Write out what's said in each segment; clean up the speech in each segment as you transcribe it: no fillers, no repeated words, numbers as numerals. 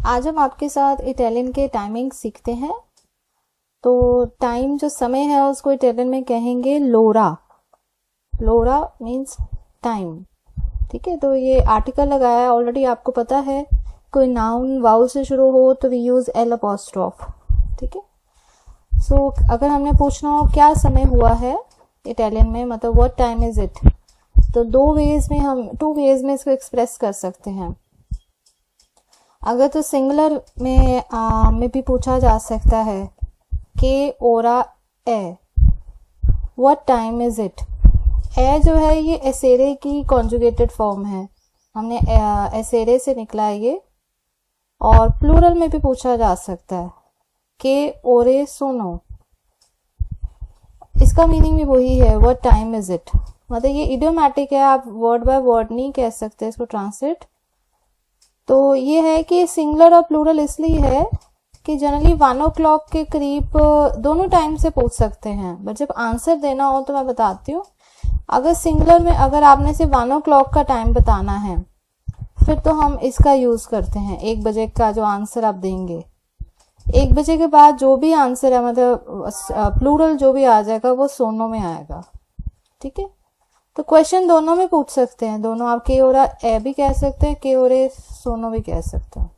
आज हम आपके साथ इटालियन के टाइमिंग सीखते हैं। तो टाइम जो समय है उसको इटालियन में कहेंगे लोरा। लोरा मीन्स टाइम। ठीक है, तो ये आर्टिकल लगाया है ऑलरेडी, आपको पता है। कोई नाउन वाउल से शुरू हो तो वी यूज एल अपॉस्ट्रोफ। ठीक है, सो अगर हमने पूछना हो क्या समय हुआ है इटालियन में, मतलब व्हाट टाइम इज इट, तो टू वेज में इसको एक्सप्रेस कर सकते हैं। अगर तो सिंगुलर में भी पूछा जा सकता है के ओरा ए, व्हाट टाइम इज इट। ए जो है ये एसेरे की कॉन्जुगेटेड फॉर्म है, हमने एसेरे से निकला है ये। और प्लूरल में भी पूछा जा सकता है के ओरे सोनो, इसका मीनिंग भी वही है, व्हाट टाइम इज इट। मतलब ये इडियोमैटिक है, आप वर्ड बाय वर्ड नहीं कह सकते इसको ट्रांसलेट। तो ये है कि सिंगुलर और प्लूरल इसलिए है कि जनरली 1 o'clock के करीब दोनों टाइम से पूछ सकते हैं, बट जब आंसर देना हो तो मैं बताती हूँ। अगर सिंगुलर में अगर आपने सिर्फ 1 o'clock का टाइम बताना है फिर तो हम इसका यूज करते हैं 1 बजे का जो आंसर आप देंगे। 1 बजे के बाद जो भी आंसर है, मतलब प्लूरल जो भी आ जाएगा वो सोनो में आएगा। ठीक है, तो क्वेश्चन दोनों में पूछ सकते हैं, दोनों आप के ओरा ए भी कह सकते हैं, के ओरे सोनो भी कह सकते हैं।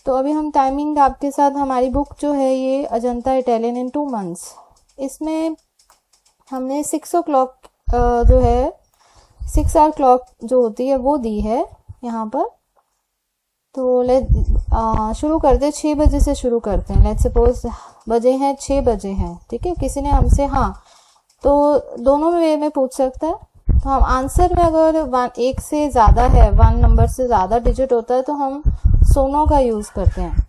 तो अभी हम टाइमिंग आपके साथ, हमारी बुक जो है ये अजंता इटालियन इन 2 months, इसमें हमने 6 o'clock जो है 6 hour क्लॉक जो होती है वो दी है यहाँ पर। तो शुरू करते हैं 6 बजे से शुरू करते हैं। लेट्स सपोज बजे हैं 6 बजे हैं। ठीक है, किसी ने हमसे तो दोनों वे में पूछ सकता है। तो हम आंसर में अगर 1 से ज़्यादा है, 1 नंबर से ज़्यादा डिजिट होता है तो हम सोनो का यूज़ करते हैं।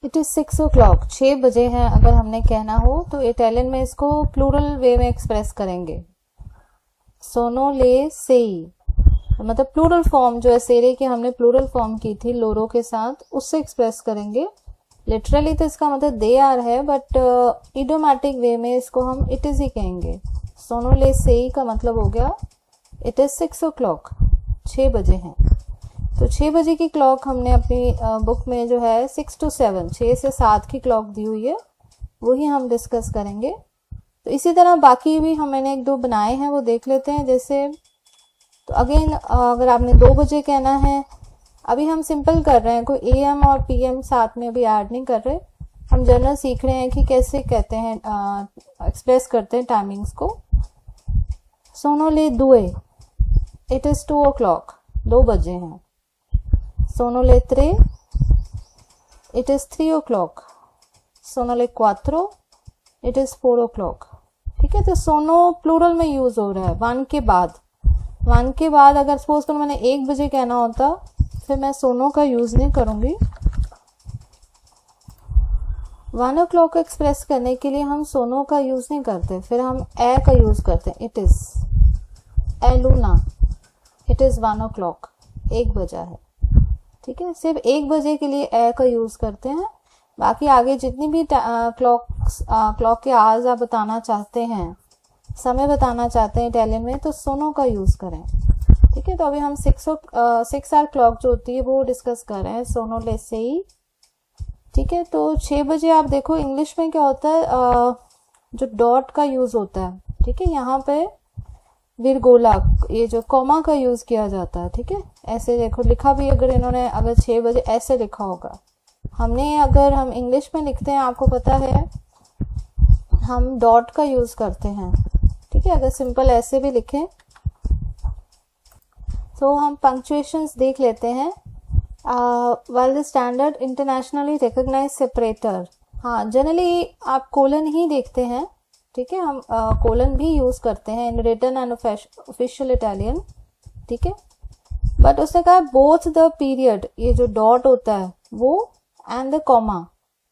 इट इज़ 6 o'clock, 6 बजे हैं अगर हमने कहना हो तो इटालियन में इसको प्लूरल वे में एक्सप्रेस करेंगे, सोनो ले सेई। मतलब प्लूरल फॉर्म जो है सेरे की हमने प्लूरल फॉर्म की थी लोरो के साथ, उससे एक्सप्रेस करेंगे। लिटरली तो इसका मतलब दे आर है, बट इडियोमैटिक वे में इसको हम इट इज ही कहेंगे। सोनो ले सेई का मतलब हो गया इट इज 6 o'clock, 6 बजे हैं। तो 6 बजे की क्लॉक हमने अपनी बुक में जो है 6 to 7, 6 से 7 की क्लॉक दी हुई है, वही हम डिस्कस करेंगे। तो इसी तरह बाकी भी मैंने 1-2 बनाए हैं, वो देख लेते हैं। जैसे तो अगेन अगर आपने 2 बजे कहना है, अभी हम सिंपल कर रहे हैं, कोई AM और PM साथ में अभी ऐड नहीं कर रहे, हम जनरल सीख रहे हैं कि कैसे कहते हैं, एक्सप्रेस करते हैं टाइमिंग्स को। सोनो ले 2, इट इज 2 o'clock, 2 बजे हैं। सोनो ले 3, इट इज 3 o'clock। सोनो ले 4, इट इज 4 o'clock। ठीक है, तो सोनो प्लूरल में यूज हो रहा है 1 के बाद। 1 के बाद अगर सपोज करो मैंने 1 बजे कहना होता फिर मैं सोनो का यूज नहीं करूंगी। 1 o'clock को एक्सप्रेस करने के लिए हम सोनो का यूज नहीं करते, फिर हम ए का यूज करते हैं। इट इज ए लूना, इट इज 1 o'clock, 1 बजा है। ठीक है, सिर्फ 1 बजे के लिए ए का यूज करते हैं। बाकी आगे जितनी भी क्लॉक के आवाज आप बताना चाहते हैं, समय बताना चाहते हैं इटालियन में, तो सोनो का यूज करें। ठीक है, तो अभी हम 6 hour क्लॉक जो होती है वो डिस्कस कर रहे हैं, सोनो ले सेई। ठीक है, तो 6 बजे आप देखो इंग्लिश में क्या होता है, जो डॉट का यूज होता है। ठीक है, यहाँ पे विरगोला, ये जो कॉमा का यूज किया जाता है। ठीक है, ऐसे देखो लिखा भी, अगर 6 बजे ऐसे लिखा होगा, अगर हम इंग्लिश में लिखते हैं, आपको पता है हम डॉट का यूज करते हैं। ठीक है, अगर सिंपल ऐसे भी लिखें तो हम पंक्चुएशंस देख लेते हैं। while the standard internationally recognized separator, हाँ जनरली आप कोलन ही देखते हैं। ठीक है, हम कोलन भी यूज करते हैं in written and official Italian. ठीक है, बट उसने कहा बोथ द पीरियड, ये जो डॉट होता है वो, and the comma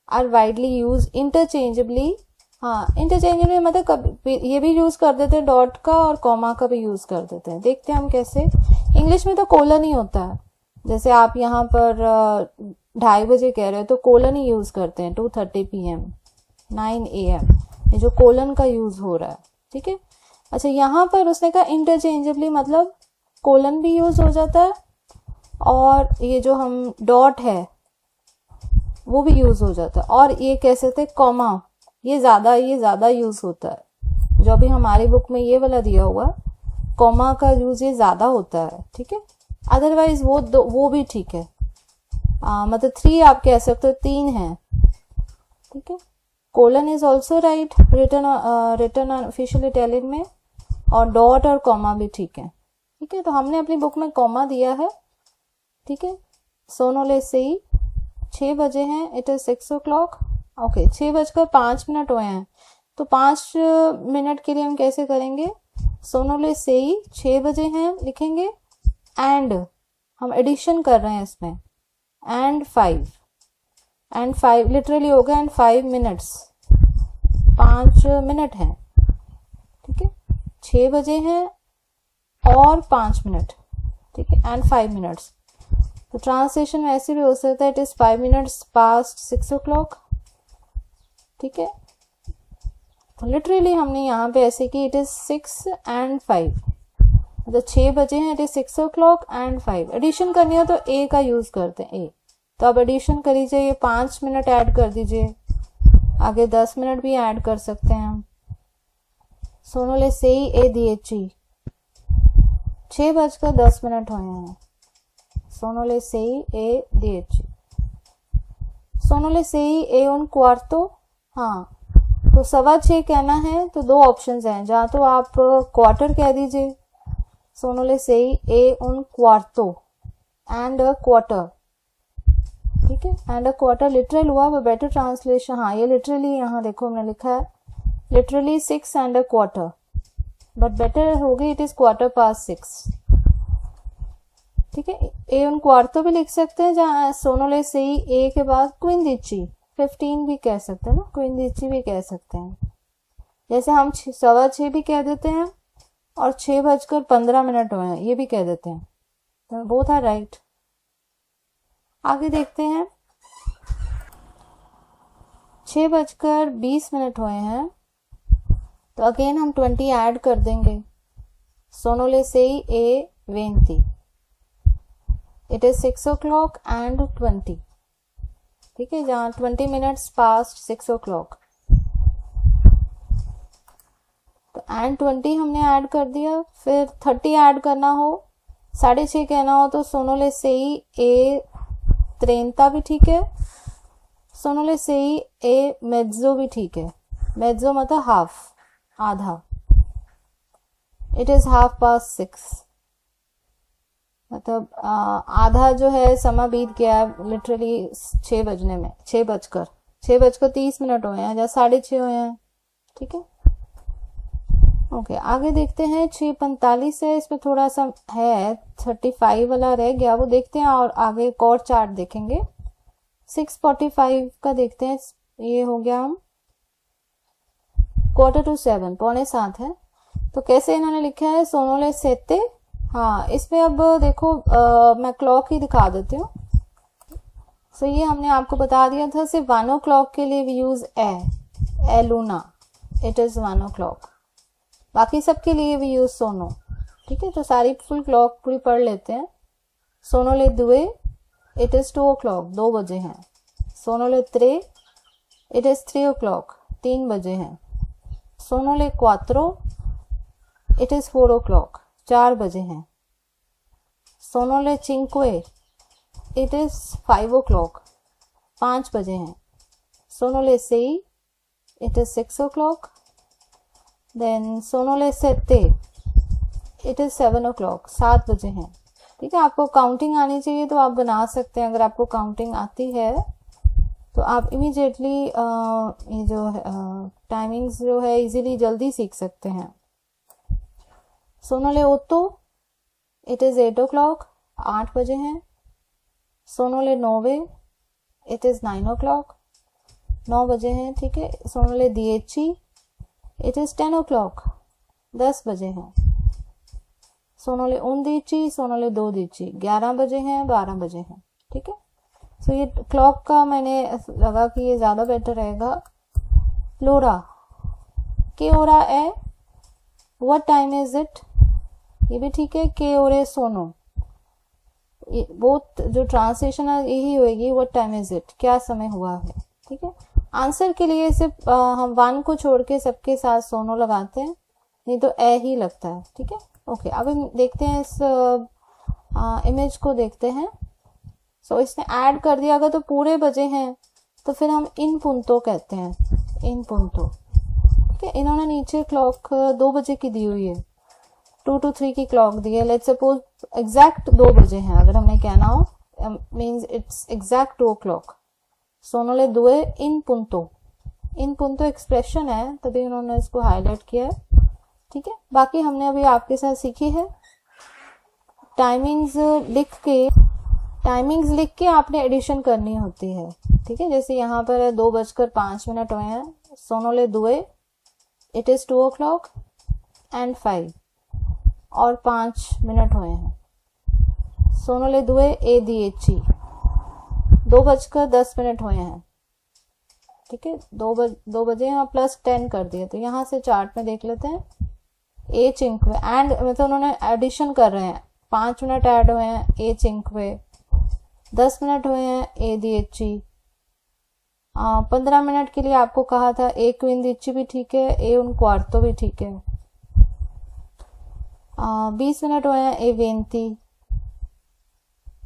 are widely use interchangeably. हाँ, इंटरचेंजेबली मतलब कभी ये भी यूज कर देते हैं डॉट का, और कॉमा का भी यूज कर देते हैं। देखते हैं हम कैसे। इंग्लिश में तो कोलन ही होता है, जैसे आप यहाँ पर 2:30 बजे कह रहे हो तो कोलन ही यूज करते हैं। 2:30 PM, 9 AM, ये जो कोलन का यूज हो रहा है। ठीक है, अच्छा यहाँ पर उसने कहा इंटरचेंजेबली, मतलब कोलन भी यूज हो जाता है और ये जो हम डॉट है वो भी यूज हो जाता है। और ये कह सकते हैं कॉमा, ये ज्यादा यूज होता है। जो अभी हमारी बुक में ये वाला दिया हुआ कॉमा का यूज ये ज्यादा होता है, ठीक है। अदरवाइज वो भी ठीक है। मतलब 3 आप कह सकते हो, 3 है, ठीक है। Colon is also right return official Italian में, और डॉट और कॉमा भी ठीक है, ठीक है। तो हमने अपनी बुक में कॉमा दिया है, ठीक है। सोनो ले सही 6 बजे हैं, इट इज 6 o'clock, ओके। 6:05 हुए हैं, तो 5 मिनट के लिए हम कैसे करेंगे, सोनो ले सही 6 बजे हैं लिखेंगे, एंड हम एडिशन कर रहे हैं इसमें, एंड 5 लिटरली हो गया, एंड 5 मिनट्स, 5 मिनट हैं, ठीक है। 6 बजे हैं और 5 मिनट, ठीक है, एंड 5 मिनट्स। तो ट्रांसलेशन वैसे भी हो सकता है, it is 5 minutes past 6 o'clock, ठीक है। तो लिटरली हमने यहाँ पे ऐसे कि इट इज 6 and 5, मतलब 6 बजे हैं, it is 6 o'clock and 5। Addition करनी हो तो ए का यूज करते हैं, ए। तो अब एडिशन कर लीजिए, ये 5 मिनट ऐड कर दीजिए, आगे 10 मिनट भी ऐड कर सकते हैं हम। सोनो ले सही ए दिएची 6:10 हुए हैं, sono le 6:10, sono le 6:15। हाँ, तो 6:15 कहना है तो 2 ऑप्शंस हैं, जहाँ तो आप क्वार्टर कह दीजिए, sono le 6:15 and a quarter, ठीक है। एंड अ क्वार्टर लिटरल हुआ, वो बेटर ट्रांसलेशन। हाँ, ये लिटरली यहाँ देखो हमने लिखा है literally 6 and a quarter, but better होगी इट इज 6:15, ठीक है। ए उन क्वार्तो भी लिख सकते हैं, जहाँ सोनो ले सही ए के बाद क्विंदिची 15 भी कह सकते हैं ना, क्विंदिची भी कह सकते हैं। जैसे हम 6:15 भी कह देते हैं, और 6:15 हुए हैं ये भी कह देते हैं, तो बोथ आर राइट। आगे देखते हैं, 6:20 हुए हैं, तो अगेन हम 20 ऐड कर देंगे, सोनो ले सही ए 20, इट इज 6 o'clock and 20, ठीक है, जहाँ 20 minutes past 6 o'clock। तो एंड 20 हमने ऐड कर दिया, फिर 30 ऐड करना हो, 6:30 कहना हो तो सोनो ले सही ए 30 भी ठीक है, सोनो ले सही ए मेज्जो भी ठीक है। मेज्जो मतलब हाफ, आधा, इट इज 6:30, मतलब आधा जो है समा बीत गया लिटरली 6 बजने में, 6:30 हुए हैं, या 6:30 हुए हैं, ठीक है। ओके, आगे देखते हैं 6:45 है, इसमें थोड़ा सा है 35 वाला रह गया, वो देखते हैं, और आगे एक और चार्ट देखेंगे। 6:45 का देखते हैं, ये हो गया हम 6:45, 6:45 है। तो कैसे इन्होंने लिखा है, सोनो ले सेते। हाँ, इसमें अब देखो मैं क्लॉक ही दिखा देती हूँ। सो ये हमने आपको बता दिया था, सिर्फ 1 o'clock के लिए वी यूज ए लूना, इट इज 1 o'clock। बाकी सबके लिए वी यूज सोनो, ठीक है। तो सारी फुल क्लॉक पूरी पढ़ लेते हैं। सोनो ले दुए, इट इज 2 o'clock, 2 बजे हैं। सोनो ले त्रे, इट इज 3 o'clock, 3 बजे हैं। सोनो ले क्वात्रो, इट इज 4 o'clock, 4 बजे हैं। सोनो ले चिंक्वे, इट इज 5 o'clock, 5 बजे हैं। सोनो ले सेई, इट इज 6 o'clock। देन सोनो ले सेते, इट इज 7 o'clock, 7 बजे हैं, ठीक है। आपको काउंटिंग आनी चाहिए तो आप बना सकते हैं, अगर आपको काउंटिंग आती है तो आप इमीडिएटली ये जो टाइमिंग्स जो है इजीली जल्दी सीख सकते हैं। सोनो ले ओतो, इट इज 8 o'clock, 8 बजे हैं। सोनो ले नोवे, इट इज 9 o'clock, 9 बजे हैं, ठीक है। सोनो ले दिएची, इट इज 10 o'clock, 10 बजे हैं। सोनो ले उनदीची, सोनो ले दो दीची, 11 बजे हैं, 12 बजे हैं, ठीक है। सो ये क्लॉक का मैंने लगा कि ये ज्यादा बेटर रहेगा। प्लोरा, के ओरा ए, व्हाट टाइम इज इट, ये भी ठीक है। के ओरे सोनो, बोथ जो ट्रांसलेशन है यही होगी, व्हाट टाइम इज इट, क्या समय हुआ है। ठीक है, आंसर के लिए सिर्फ हम वन को छोड़ के सबके साथ सोनो लगाते हैं, नहीं तो ए ही लगता है। ठीक है, ओके, अब हम देखते हैं इस इमेज को देखते हैं। सो इसने ऐड कर दिया, अगर तो पूरे बजे हैं तो फिर हम इन पुंतो कहते हैं, इन पुंतो। ठीक है, इन्होंने नीचे क्लॉक 2 बजे की दी हुई है, 2 to 3 की क्लॉक दी है। लेट्स सपोज एग्जैक्ट 2 बजे हैं, अगर हमने कहना हो, मीन्स इट्स एग्जैक्ट 2 o'clock। सोनोले दुए इन पुंतो, इन पुंतो एक्सप्रेशन है, तभी उन्होंने इसको हाईलाइट किया है। ठीक है, बाकी हमने अभी आपके साथ सीखी है टाइमिंग्स लिख के आपने एडिशन करनी होती है। ठीक है, जैसे यहाँ पर 2:05 हुए हैं, सोनोले दुए, इट इज 2 o'clock एंड 5 और 5 मिनट हुए हैं। सोनोले दुए ए दिएची, 2:10 हुए हैं। ठीक है, 2 बजे हम प्लस 10 कर दिए, तो यहाँ से चार्ट में देख लेते हैं। ए चिंकवे एंड मतलब उन्होंने एडिशन कर रहे हैं, 5 मिनट ऐड हुए हैं ए चिंकवे, 10 मिनट हुए हैं ए दिएची, 15 मिनट के लिए आपको कहा था ए क्विंदिची भी ठीक है, ए उन क्वार्तो भी ठीक है। 20 मिनट हुए हैं ए वेंती,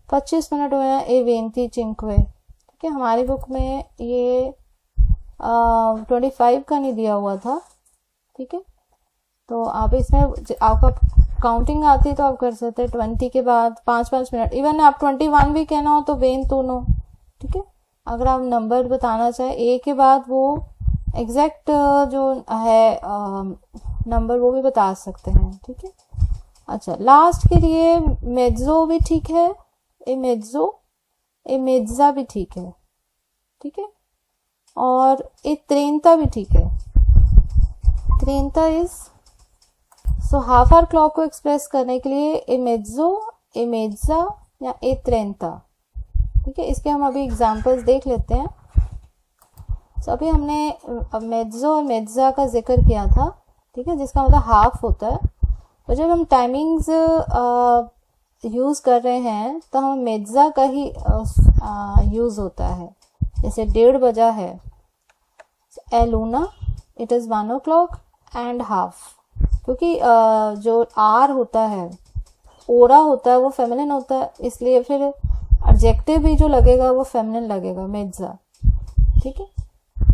25 मिनट हुए हैं ए वेंती चिंकवे। ठीक है, हमारी बुक में ये 25 का नहीं दिया हुआ था। ठीक है, तो आप इसमें आपका काउंटिंग आती है तो आप कर सकते हैं 20 के बाद 5-5 मिनट, इवन आप 21 भी कहना हो तो वेन तूनो। ठीक है, अगर आप नंबर बताना चाहे ए के बाद वो एग्जैक्ट जो है नंबर वो भी बता सकते हैं। ठीक है, अच्छा, लास्ट के लिए मेज्जो भी ठीक है, ए मेज्जो, ए मेज्जा भी ठीक है। ठीक है, और ए त्रेंता भी ठीक है, त्रेंता is. So half hour clock को एक्सप्रेस करने के लिए ए मेज्जो, ए मेज्जा या ए त्रेंता। ठीक है, इसके हम अभी एग्जांपल्स देख लेते हैं। तो अभी हमने मेज्जो और मेज्जा का जिक्र किया था। ठीक है, जिसका मतलब हाफ होता है। तो जब हम टाइमिंग्स यूज कर रहे हैं तो हम मेज्जा का ही यूज होता है। जैसे 1:30 बजा है, ए लूना, it is 1 o'clock and half, क्योंकि जो आर होता है, ओरा होता है, वो फेमिनिन होता है, इसलिए फिर एडजेक्टिव भी जो लगेगा वो फेमिनिन लगेगा, मेज्जा। ठीक है,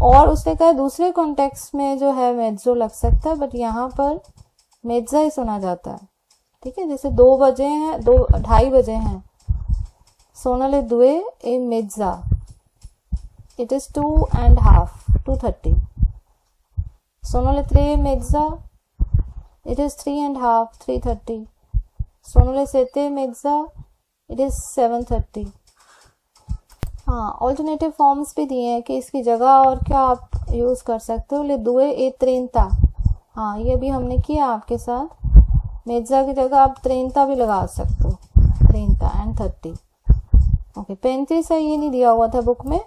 और उसने कहा दूसरे कॉन्टेक्स्ट में जो है मेज्जो लग सकता है, बट यहाँ पर मेज्जा ही सुना जाता है। ठीक है, जैसे 2 बजे हैं, 2:30 बजे हैं, सोनले दुए ए मेज्जा, इट इज 2:30, 2:30। सोनले त्रे मेज्जा, it is 3:30, 3:30. सोनोले सेते मेग्जा, it is 7:30. हाँ, ऑल्टरनेटिव फॉर्म्स भी दिए हैं कि इसकी जगह और क्या आप यूज कर सकते हो। ले दुए ए त्रेंता, हाँ ये भी हमने किया आपके साथ। मेज्जा की जगह आप त्रेंता भी लगा सकते हो, त्रेंता एंड 30। ओके, 35 है, ये नहीं दिया हुआ था बुक में।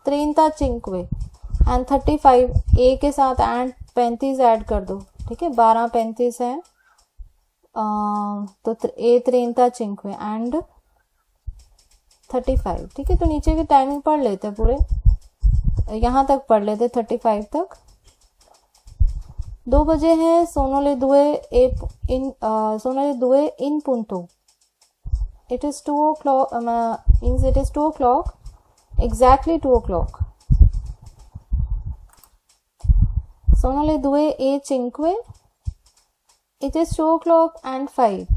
त्रेंता चिंकवे एंड 35, ए के साथ एंड 35 ऐड कर दो। ठीक है, 12:35 है, तो ए त्रेंता चिंकवे एंड 35। ठीक है, तो नीचे की टाइमिंग पढ़ लेते हैं, पूरे यहाँ तक पढ़ लेते, 35 तक। 2 बजे हैं, सोनोले दुए इन पुंतो, it is 2 o'clock, means it is 2 o'clock, exactly 2 o'clock। सोनोले दुए ए चिंकवे, इट इज 2 o'clock एंड 5।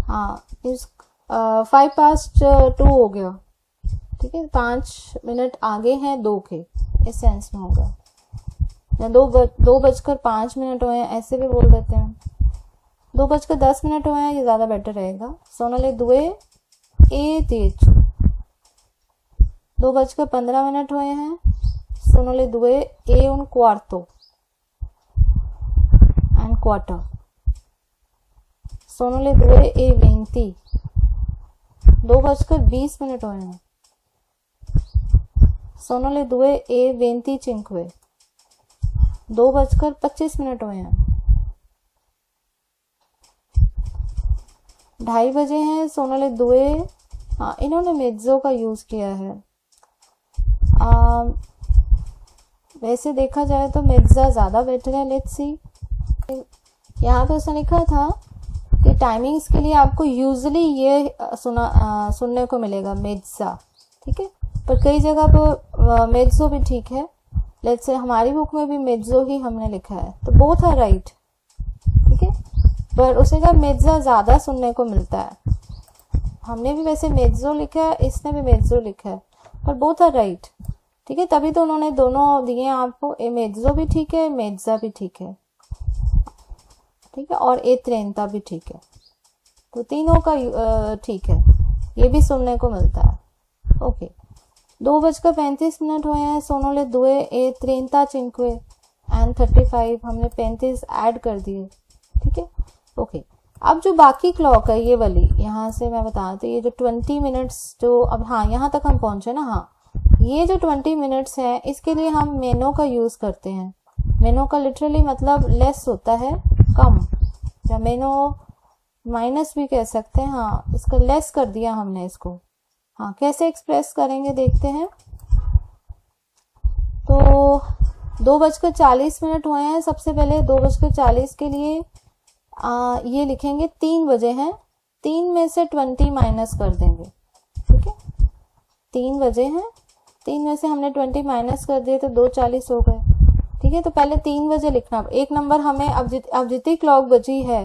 हाँ, इस 5 past 2 हो गया। ठीक है, 5 मिनट आगे हैं 2 के, इस सेंस में होगा। या 2:05 हुए हैं, ऐसे भी बोल देते हैं। 2:10 हुए हैं, ये ज्यादा बेटर रहेगा। सोनले दुए ए तेज, 2:15 हुए हैं, सोनले दुए ए उन क्वार्तो एंड क्वार्टर। सोनले दुए ए 20, 2:20 हुए हैं, सोनले दुए ए 25, 2:25 हुए हैं। 2:30 हैं सोनले दुए। हाँ, इन्होंने मेज्जो का यूज किया है। वैसे देखा जाए तो मेज्जा ज्यादा बेटर है। लेट्स सी, यहाँ पे उसने लिखा था कि टाइमिंग्स के लिए आपको यूजुअली ये सुनने को मिलेगा मेज्जा, ठीक है, पर कई जगह पर मेज्जो भी ठीक है। लेट्स से हमारी बुक में भी मेज्जो ही हमने लिखा है, तो बोथ आर राइट, ठीक है, पर उसने कहा मेज्जा ज्यादा सुनने को मिलता है। हमने भी वैसे मेज्जो लिखा है, इसने भी मेज्जो लिखा है, पर बोथ आर राइट, ठीक है, तभी तो उन्होंने दोनों दिए आपको। ए मेज्जो भी ठीक है, मेज्जा भी ठीक है, ठीक है, और ए त्रेंता भी ठीक है, तो तीनों का ठीक है, ये भी सुनने को मिलता है। ओके, 2:35 हुए हैं सोनोले दुए ए त्रेंता चिंक्वे एंड 35, हमने 35 ऐड कर दिए, ठीक है। ओके, अब जो बाकी क्लॉक है ये वाली, यहाँ से मैं बता दूँ, ये जो 20 मिनट्स जो, अब हाँ यहाँ तक हम पहुंचे ना, हाँ, ये जो 20 मिनट्स है इसके लिए हम मेनो का यूज करते हैं। मेनो का लिटरली मतलब लेस होता है, कम, या मेनो माइनस भी कह सकते हैं। हाँ, इसका लेस कर दिया हमने इसको। हाँ, कैसे एक्सप्रेस करेंगे देखते हैं। तो 2:40 हुए हैं। सबसे पहले 2:40 के लिए ये लिखेंगे 3 बजे हैं, 3 में से 20 माइनस कर देंगे, ठीक है। 3 बजे हैं, 3 में से हमने 20 माइनस कर दिए तो 2:40 हो गए, ठीक है। तो पहले 3 बजे लिखना। एक नंबर हमें अब जितनी क्लॉक बची है,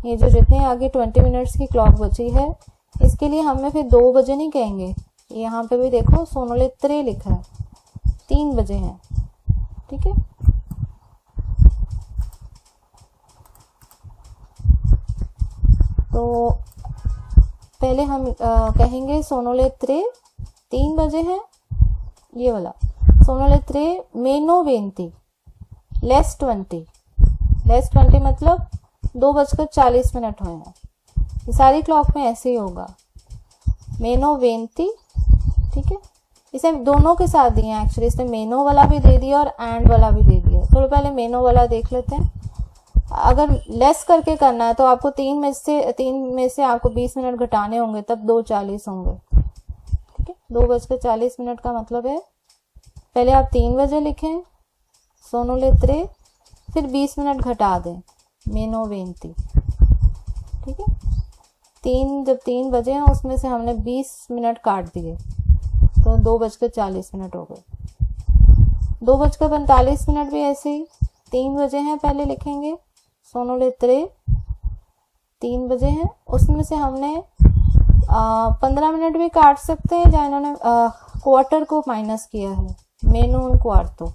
ये जो जितने आगे 20 मिनट्स की क्लॉक बची है, इसके लिए हमें फिर 2 बजे नहीं कहेंगे। यहाँ पे भी देखो सोनोले त्रे लिखा है, 3 बजे हैं, ठीक है। तो पहले हम कहेंगे सोनोले त्रे 3 बजे हैं, ये वाला सोनोले त्रे मेनो 20 लेस 20 मतलब 2:40 हुए हैं। ये सारी क्लॉक में ऐसे ही होगा, मेनो 20, ठीक है। इसे दोनों के साथ दिए हैं एक्चुअली, इसने मेनो वाला भी दे दिया और एंड वाला भी दे दिया। तो पहले मेनो वाला देख लेते हैं। अगर लेस करके करना है तो आपको 3 में से आपको 20 मिनट घटाने होंगे, तब 2:40 होंगे, ठीक है। 2:40 का मतलब है पहले आप 3 बजे लिखें सोनोले त्रे, फिर 20 मिनट घटा दें मेनो 20, ठीक है। जब 3 बजे हैं उसमें से हमने 20 मिनट काट दिए तो 2:40 हो गए। 2:45 भी ऐसे ही, 3 बजे हैं पहले लिखेंगे सोनोले त्रे, 3 बजे हैं, उसमें से हमने 15 मिनट भी काट सकते हैं, जहाँ इन्होंने क्वार्टर को माइनस किया है, मेनो un quarto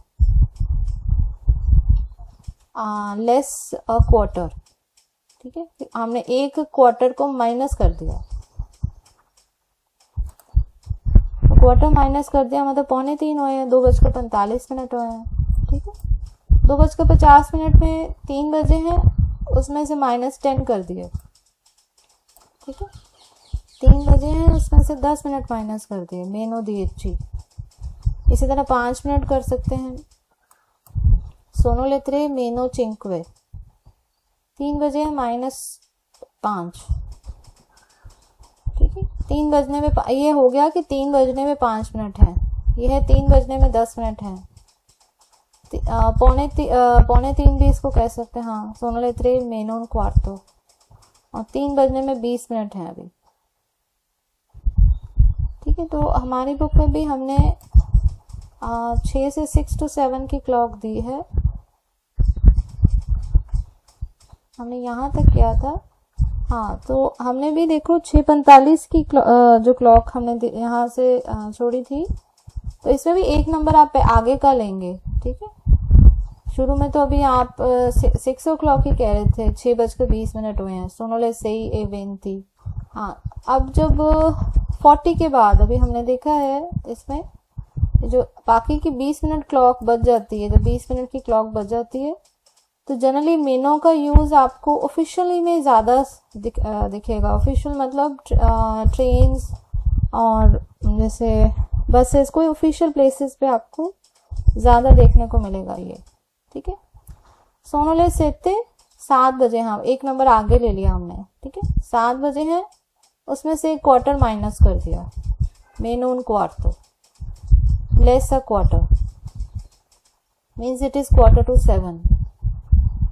लेस क्वार्टर, ठीक है। हमने एक क्वार्टर को माइनस कर दिया, तो क्वार्टर माइनस कर दिया मतलब 2:45 हुए हैं, 2:45 हुए हैं, ठीक है। 2:50 में 3 बजे हैं, उसमें से -10 कर दिए, ठीक है। 3 बजे हैं, उसमें से 10 मिनट माइनस कर दिए, मेनो 10। इसी तरह 5 मिनट कर सकते हैं, सोनोले त्रे मेनो 5, 3 बजे है -5, ठीक है। 3 बजने में ये हो गया कि 3 बजने में 5 मिनट है, ये है 3 बजने में 10 मिनट है, 2:45 भी इसको कह सकते हैं। हाँ, सोनोले त्रे मेनो un quarto, और 3 बजने में 20 मिनट है अभी, ठीक है। तो हमारी बुक में भी हमने 6 से 6 to 7 की क्लॉक दी है, हमने यहाँ तक किया था। हाँ, तो हमने भी देखो 6:45 की जो क्लॉक हमने यहाँ से छोड़ी थी, तो इसमें भी एक नंबर आप आगे का लेंगे, ठीक है। शुरू में तो अभी आप 6 o'clock ही कह रहे थे, 6:20 हुए हैं, सोनोले sei e 20। हाँ, अब जब 40 के बाद अभी हमने देखा है इसमें जो बाकी की 20 मिनट क्लॉक बच जाती है, जब 20 मिनट की क्लॉक बच जाती है तो जनरली मेनो का यूज आपको ऑफिशियली में ज्यादा दिखेगा। ऑफिशियल मतलब ट्रेन्स और जैसे बसेस, कोई ऑफिशियल प्लेसेस पे आपको ज्यादा देखने को मिलेगा ये, ठीक है। सोनोले सेते 7 बजे, हाँ एक नंबर आगे ले लिया हमने, ठीक है 7 बजे हैं, उसमें से क्वार्टर माइनस कर दिया, मेन ऑन quarter less a quarter means it is quarter to 7,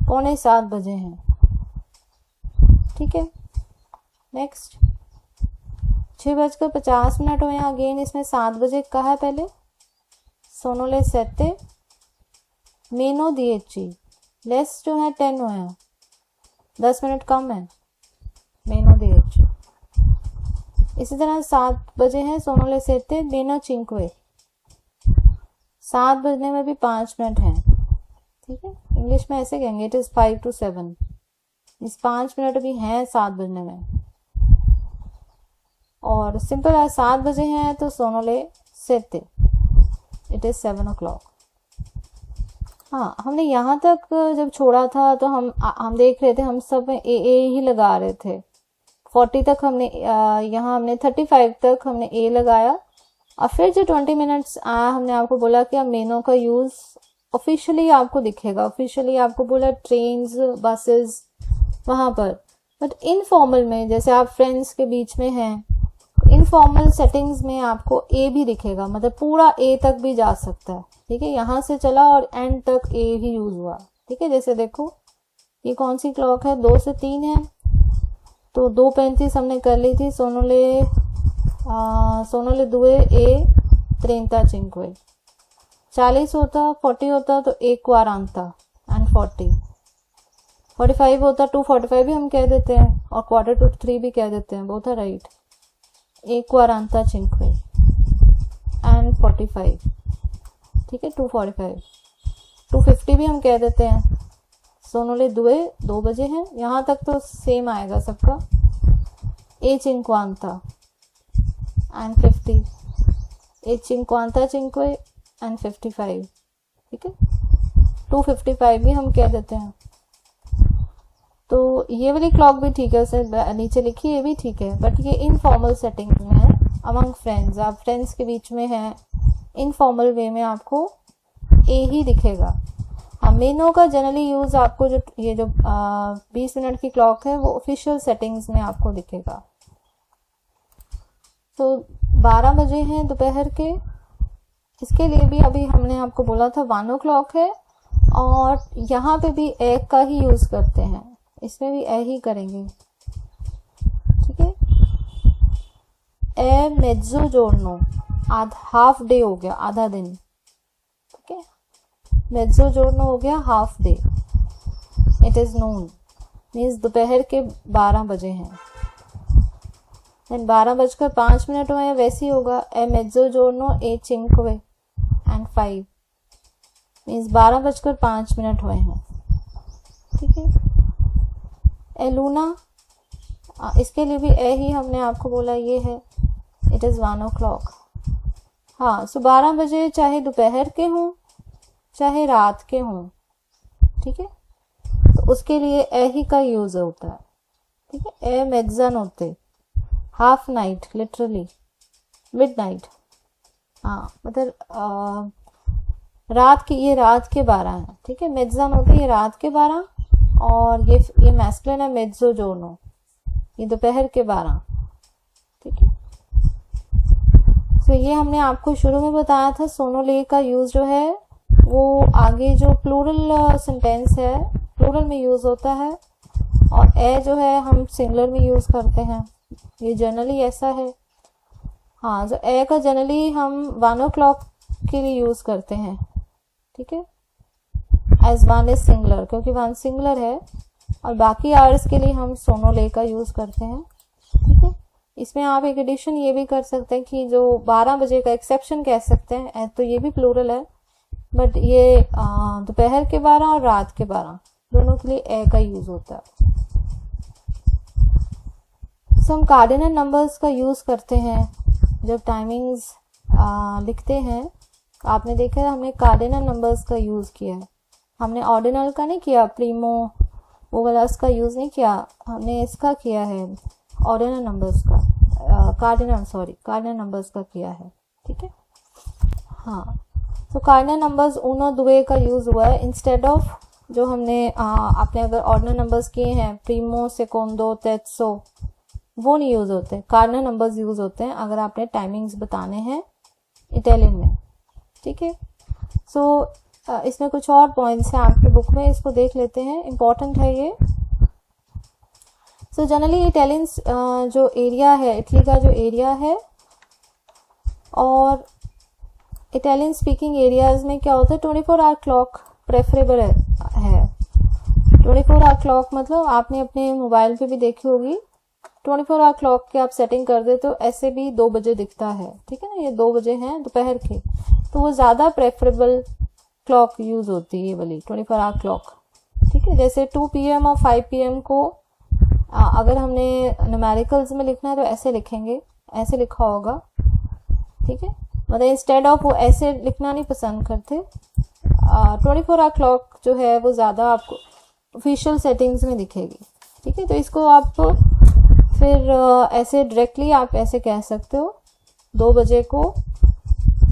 6:45 बजे हैं, ठीक है। नेक्स्ट 6:50 हुए हैं, अगेन इसमें 7 बजे कहा है पहले, सोनो ले 7 मेनो 10 लेस जो है 10 हुए हैं, 10 मिनट कम है, मेनो 10। इसी तरह 7 बजे हैं, सोनो ले 7 मेनो 5, 7 बजने में भी 5 मिनट हैं, ठीक है। इंग्लिश में ऐसे कहेंगे इट इज 5 to 7, इस 5 मिनट भी हैं 7 बजने में। और सिंपल है, 7 बजे हैं तो सोनो ले 7 इट इज 7 o'clock। हाँ, हमने यहाँ तक जब छोड़ा था तो हम देख रहे थे, हम सब में ए ही लगा रहे थे। 40 तक हमने यहाँ हमने 35 तक हमने ए लगाया, और फिर जो 20 मिनट्स आया हमने आपको बोला कि अब मेनो का यूज ऑफिशियली आपको दिखेगा, ऑफिशियली आपको बोला ट्रेन्स बसेस वहां पर, बट इनफॉर्मल में जैसे आप फ्रेंड्स के बीच में हैं, इनफॉर्मल सेटिंग्स में आपको ए भी दिखेगा, मतलब पूरा ए तक भी जा सकता है, ठीक है। यहाँ से चला और एंड तक ए ही यूज हुआ, ठीक है। जैसे देखो ये कौन सी क्लॉक है, 2 से 3 है, तो 2:35 हमने कर ली थी, सोनो ले 2 ए 35, 40 होता 40 होता तो 1:40 एंड 45 होता 2:45 भी हम कह देते हैं, और 2:45 भी कह देते हैं, बोथ आर राइट। 1:45 एंड 45, ठीक है 2:45, 2:50 भी हम कह देते हैं। सोनो ले 2 बजे हैं, यहाँ तक तो सेम आएगा सबका। 50 एंड 50, 55 एंड 55, ठीक है 2:55 भी हम कह देते हैं। तो ये वाली क्लॉक भी ठीक है, उसे नीचे लिखी ये भी ठीक है, बट ये इनफॉर्मल सेटिंग में है, अमंग फ्रेंड्स, आप फ्रेंड्स के बीच में हैं, इनफॉर्मल वे में आपको ए ही दिखेगा। मेनो का जनरली यूज आपको जो ये जो 20 मिनट की क्लॉक है वो ऑफिशियल सेटिंग्स में आपको दिखेगा। तो 12 बजे हैं दोपहर के, इसके लिए भी अभी हमने आपको बोला था 1 o'clock है, और यहाँ पे भी ए का ही यूज करते हैं, इसमें भी ए ही करेंगे, ठीक है। ए मेज़ो जोड़नो, हाफ डे हो गया, आधा दिन, ठीक है। मेज़ो जोड़नो हो गया half day, it is Noon means दोपहर के 12 बजे हैं। देन 12:05 हुए हैं, वैसे ही होगा ए मेज़ो जोड़नो ए 5 एंड 5 मीन्स 12:05 हुए हैं, ठीक है। ए लूना, इसके लिए भी ए ही हमने आपको बोला ये है, इट इज 1 o'clock। हाँ, सो 12 बजे चाहे दोपहर के हों चाहे रात के हों, ठीक है, तो उसके लिए ए ही का यूज होता है, ठीक है। ए मेज़न होते हाफ नाइट, लिटरली मिडनाइट, हाँ मतलब रात की, ये रात के 12 है, ठीक है। मेज़न होते ये रात के 12, और ये मैस्कुलिन है मेज़ो जोड़नो, ये दोपहर के 12, ठीक है। तो ये हमने आपको शुरू में बताया था, सोनो ले का यूज जो है वो आगे जो प्लूरल सेंटेंस है प्लूरल में यूज होता है, और ए जो है हम सिंगुलर में यूज करते हैं, ये जनरली ऐसा है। हाँ, तो ए का जनरली हम 1 o'clock के लिए यूज करते हैं, ठीक है, एज 1 इज सिंगुलर, क्योंकि 1 सिंगुलर है, और बाकी आवर्स के लिए हम सोनो ले का यूज करते हैं, ठीक है। इसमें आप एक एडिशन ये भी कर सकते हैं कि जो 12 बजे का एक्सेप्शन कह सकते हैं, तो ये भी प्लूरल है, बट ये दोपहर के 12 और रात के 12 दोनों के लिए ए का यूज होता है। सो हम कार्डिनल नंबर्स का यूज करते हैं जब टाइमिंग्स लिखते हैं। आपने देखा है हमने कार्डिनल नंबर्स का यूज किया है, हमने ऑर्डिनल का नहीं किया, प्रीमो वो वाला का यूज नहीं किया, हमने इसका किया है ऑर्डिनल नंबर्स का, कार्डिनल नंबर्स का किया है, ठीक है। हाँ, तो कार्डिनल नंबर्स 1 2 का यूज हुआ है इंस्टेड ऑफ जो हमने आपने अगर ऑर्डिनल नंबर्स किए हैं, प्रीमो, सेकोंडो, तेत्सो, वो नहीं यूज होते, कार्डिनल नंबर्स यूज होते हैं अगर आपने टाइमिंग्स बताने हैं इटालियन में। ठीक है, सो इसमें कुछ और पॉइंट्स हैं आपके बुक में, इसको देख लेते हैं, इम्पोर्टेंट है ये। सो जनरली इटालियन जो एरिया है, इटली का जो एरिया है, और इटालियन स्पीकिंग एरियाज में क्या होता है, 24 आवर क्लॉक प्रेफरेबल है। 24 आवर क्लॉक मतलब आपने अपने मोबाइल पे भी देखी होगी, 24 आवर क्लॉक के आप सेटिंग कर दे तो ऐसे भी 2 बजे दिखता है। ठीक है ना, ये 2 बजे हैं दोपहर के, तो वो ज़्यादा प्रेफरेबल क्लॉक यूज होती है ये वाली 24 आवर क्लॉक। ठीक है, जैसे 2 PM और 5 PM को अगर हमने न्यूमेरिकल्स में लिखना है तो ऐसे लिखेंगे, ऐसे लिखा होगा। ठीक है, मतलब इंस्टेड ऑफ वो ऐसे लिखना नहीं पसंद करते। 24 आवर क्लॉक जो है वो ज़्यादा आपको ऑफिशियल सेटिंग्स में दिखेगी। ठीक है, तो इसको आप फिर ऐसे डायरेक्टली आप ऐसे कह सकते हो 2 बजे को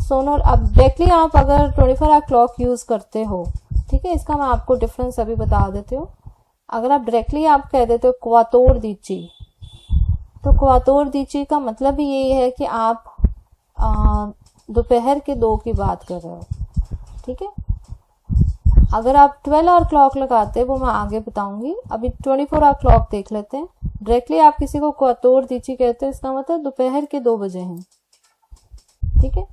सोनो। अब डायरेक्टली आप अगर 24 आवर क्लॉक यूज करते हो, ठीक है, इसका मैं आपको डिफरेंस अभी बता देती हूँ। अगर आप डायरेक्टली आप कह देते हो क्वातोर दीची, तो क्वातोर दीची का मतलब ही यही है कि आप दोपहर के 2 की बात कर रहे हो। ठीक है, अगर आप 12 आवर क्लॉक लगाते हैं वो मैं आगे बताऊंगी, अभी 24 आवर क्लॉक देख लेते हैं। डायरेक्टली आप किसी को क्वातोर दीची कहते हैं, इसका मतलब दोपहर के 2 बजे हैं। ठीक है,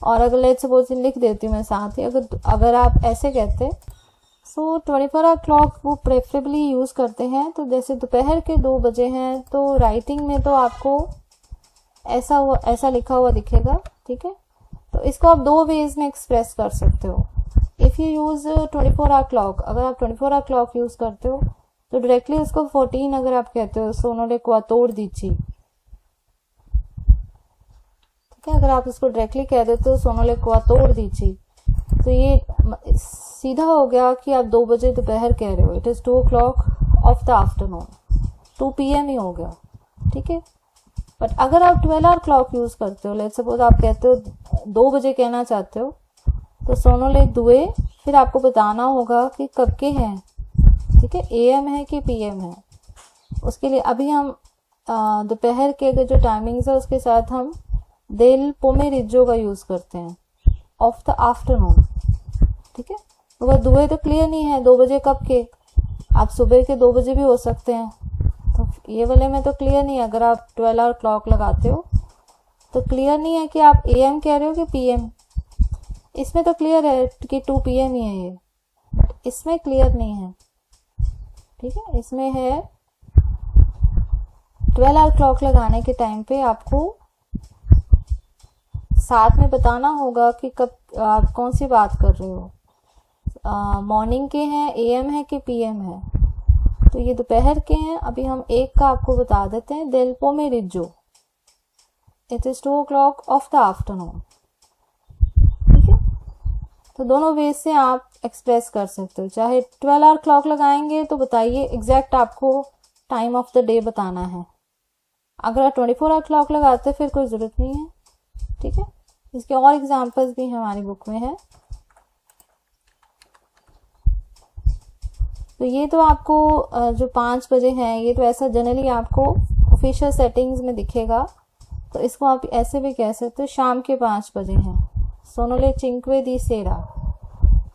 और अगर लेट्स सपोज लिख देती हूँ मैं साथ ही, अगर आप ऐसे कहते, सो 24 आवर क्लॉक वो प्रेफरेबली यूज करते हैं। तो जैसे दोपहर के 2 बजे हैं तो राइटिंग में तो आपको ऐसा लिखा हुआ दिखेगा। ठीक है, तो इसको आप 2 वेज में एक्सप्रेस कर सकते हो। If you use 24 hour clock, अगर आप 24 आवर क्लॉक यूज करते हो तो डायरेक्टली उसको 14 अगर आप कहते हो सोनोले क्वातोर दीची। ठीक है, अगर आप इसको डायरेक्टली कह देते हो सोनोले क्वातोर दीची, तो ये सीधा हो गया कि आप 2 बजे दोपहर कह रहे हो, it is 2 o'clock of the afternoon, 2 PM ही हो गया। ठीक है, बट अगर आप 12 आवर क्लॉक यूज करते हो, लेट्स सपोज आप कहते हो 2 बजे कहना चाहते हो, तो सोनोले दुए, फिर आपको बताना होगा कि कब के हैं। ठीक है, AM है कि PM है। उसके लिए अभी हम दोपहर के जो टाइमिंग्स है उसके साथ हम देल पोमेरिज्जो का यूज करते हैं, ऑफ द आफ्टरनून। ठीक है, अगर दुए तो क्लियर नहीं है 2 बजे कब के, आप सुबह के 2 बजे भी हो सकते हैं, तो ये वाले में तो क्लियर नहीं है। अगर आप 12 आवर क्लॉक लगाते हो तो क्लियर नहीं है कि आप AM कह रहे हो कि PM। इसमें तो क्लियर है कि 2 PM ही है ये, बट इसमें क्लियर नहीं है। ठीक है, इसमें है 12 आवर क्लॉक लगाने के टाइम पे आपको साथ में बताना होगा कि कब आप कौन सी बात कर रहे हो, मॉर्निंग के हैं, AM है कि PM है। तो ये दोपहर के हैं। अभी हम एक का आपको बता देते हैं, देल पोमेरिज्जो, it is 2 o'clock of the afternoon. ठीक है, तो दोनों वेज से आप एक्सप्रेस कर सकते हो। चाहे 12 आवर क्लॉक लगाएंगे तो बताइए एग्जैक्ट आपको टाइम ऑफ द डे बताना है। अगर आप 24 आवर क्लॉक लगाते फिर कोई जरूरत नहीं है। ठीक है, इसके और एग्जांपल्स भी हमारी बुक में है। तो ये तो आपको जो 5 बजे हैं, ये तो ऐसा जनरली आपको ऑफिशियल सेटिंग्स में दिखेगा। तो इसको आप ऐसे भी कह सकते हो, शाम के 5 बजे हैं, सोनोले चिंक्वे दी सेरा।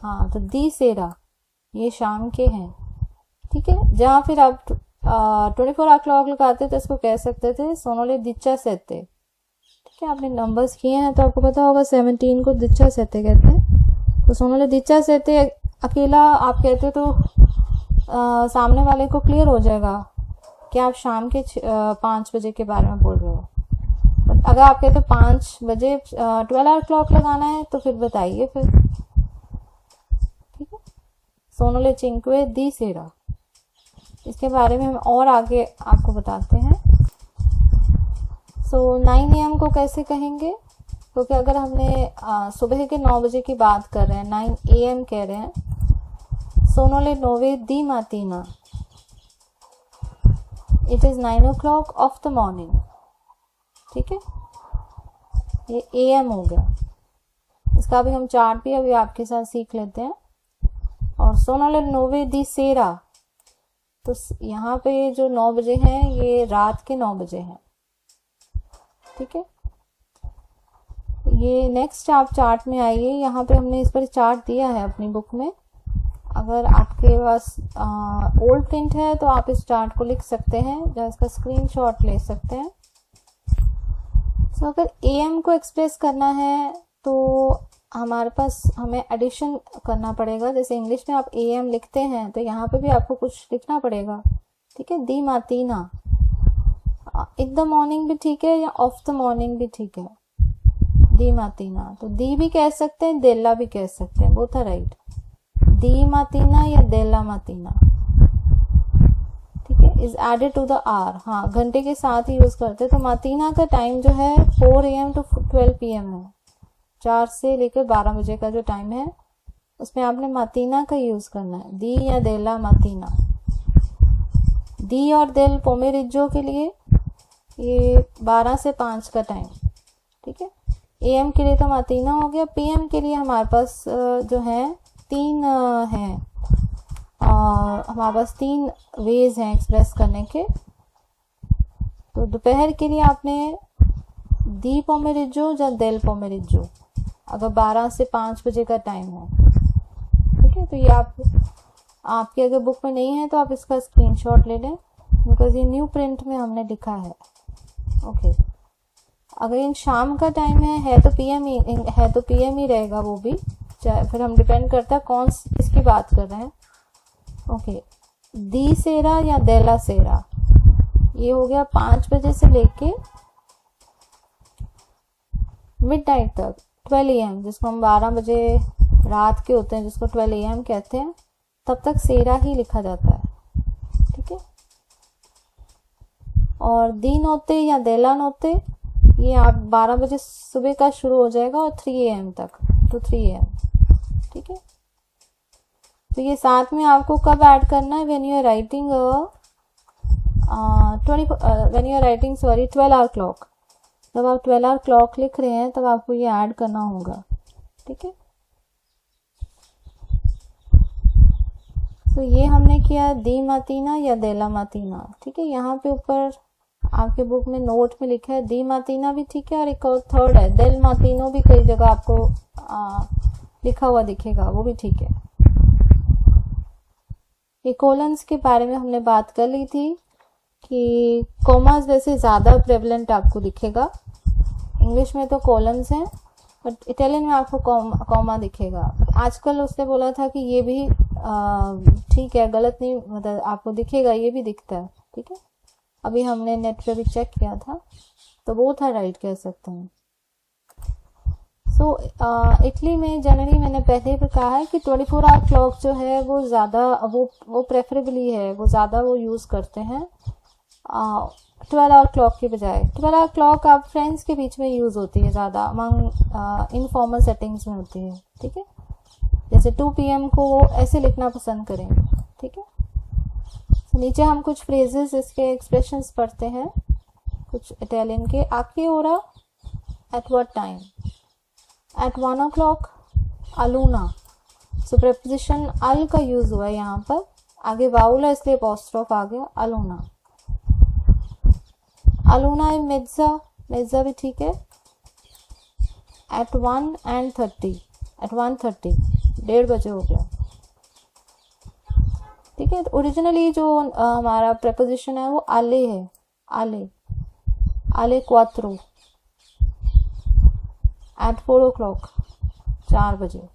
हाँ, तो दी सेरा ये शाम के हैं। ठीक है, जहाँ फिर आप 24 आवर क्लॉक लगाते तो इसको कह सकते थे सोनोले दिच्चा सेते। ठीक है, आपने नंबर्स किए हैं तो आपको पता होगा 17 को दिच्चा सेते कहते हैं। तो सोनोले दिच्चा सेते अकेला आप कहते तो सामने वाले को क्लियर हो जाएगा कि आप शाम के 5 बजे के बारे में बोल रहे हो। बट अगर आप कहते 5 बजे 12 आवर क्लॉक लगाना है तो फिर बताइए फिर। ठीक है, सोनोले चिंक्वे दी सेरा, इसके बारे में हम और आगे आपको बताते हैं। सो 9 AM को कैसे कहेंगे, क्योंकि अगर हमने सुबह के 9 बजे की बात कर रहे हैं, 9 AM कह रहे हैं, सोनोले नोवे दी मातीना, it is 9 o'clock of the morning. ठीक है, ये AM हो गया। इसका भी हम चार्ट भी अभी आपके साथ सीख लेते हैं। और सोनो ले 9 दी सेरा, तो यहाँ पे जो 9 बजे हैं ये रात के 9 बजे हैं, ठीक है। ये नेक्स्ट आप चार्ट में आइए, यहाँ पे हमने इस पर चार्ट दिया है अपनी बुक में। अगर आपके पास ओल्ड प्रिंट है तो आप इस चार्ट को लिख सकते हैं या इसका स्क्रीनशॉट ले सकते हैं। तो अगर AM को एक्सप्रेस करना है तो हमारे पास हमें एडिशन करना पड़ेगा। जैसे इंग्लिश में आप AM लिखते हैं तो यहाँ पे भी आपको कुछ लिखना पड़ेगा, ठीक है। दी मातीना, इन द मॉर्निंग भी ठीक है या ऑफ द मॉर्निंग भी ठीक है। दी मातीना, तो दी भी कह सकते हैं, देला भी कह सकते हैं, बोथ आर राइट। दी मातीना या देला मातीना, ठीक है। Is added to the hour, हाँ घंटे के साथ ही यूज करते हैं। तो मातीना का टाइम जो है 4 AM to 12 PM है, 4 से लेकर 12 बजे का जो टाइम है उसमें आपने मातीना का यूज करना है। दी या देला मातीना। दी और देल पोमेरिज्जो के लिए ये 12 से 5 का टाइम, ठीक है। AM के लिए तो मातीना हो गया। PM के लिए हमारे पास जो है 3 हैं, हमारे पास 3 वेज हैं एक्सप्रेस करने के। तो दोपहर के लिए आपने दी पोमेरिज्जो या देल पोमेरिज्जो, अगर 12 से 5 बजे का टाइम है, ठीक है। तो ये आपके अगर बुक में नहीं है तो आप इसका स्क्रीनशॉट ले लें, बिकॉज ये न्यू प्रिंट में हमने लिखा है, ओके। अगर इन शाम का टाइम है तो PM ही रहेगा वो भी, चाहे फिर हम डिपेंड करता है कौन इसकी बात कर रहे हैं, ओके। दी सेरा या देला सेरा, ये हो गया 5 बजे से लेके मिडनाइट तक, 12 AM, जिसको हम 12 बजे रात के होते हैं, जिसको 12 AM कहते हैं, तब तक सेरा ही लिखा जाता है, ठीक है। और दी नोते या देला नोते, ये आप 12 बजे सुबह का शुरू हो जाएगा और 3 AM तक, तो 3 AM, ठीक है। तो ये साथ में आपको कब ऐड करना है, when you are writing 12 hour clock. जब आप 12 आवर क्लॉक लिख रहे हैं तब आपको ये ऐड करना होगा, ठीक है। तो ये हमने किया दी मातीना या देला मातीना, ठीक है। यहाँ पे ऊपर आपके बुक में नोट में लिखा है दी मातीना भी ठीक है, और एक और थर्ड है देल मातीनो भी कई जगह आपको लिखा हुआ दिखेगा, वो भी ठीक है। ये कोलन्स के बारे में हमने बात कर ली थी कि कोमास वैसे ज़्यादा प्रेवलेंट आपको दिखेगा, इंग्लिश में तो कोलन्स हैं बट इटालियन में आपको कॉमा दिखेगा। आजकल उसने बोला था कि ये भी ठीक है, गलत नहीं, मतलब आपको दिखेगा, ये भी दिखता है, ठीक है। अभी हमने नेट पे भी चेक किया था, तो वो था राइट कह सकते हैं। सो इटली में जनरली मैंने पहले भी कहा है कि 24 आवर क्लॉक जो है वो ज़्यादा वो प्रेफरेबली है, वो ज़्यादा वो यूज़ करते हैं 12 आवर क्लॉक के बजाय। 12 आवर क्लॉक आप फ्रेंड्स के बीच में यूज़ होती है ज़्यादा, अमंग इनफॉर्मल सेटिंग्स में होती है, ठीक है। जैसे 2 PM को वो ऐसे लिखना पसंद करेंगे, ठीक है। नीचे हम कुछ फ्रेजेस इसके एक्सप्रेशंस पढ़ते हैं, कुछ इटालियन के। आके ओरा at what time, at 1 o'clock अलूना, सो प्रेपोजिशन अल का यूज हुआ है यहाँ पर, आगे वाउल है इसलिए अपॉस्ट्रोफ आ गया, अलूना। अलूना है मेज़ा भी ठीक है। एट 1:30, एट 1:30, 1:30 बजे हो गया, ठीक है। तो ओरिजिनली जो हमारा प्रेपोजिशन है वो आले है, आले क्वात्रो, एट 4 o'clock, 4 बजे।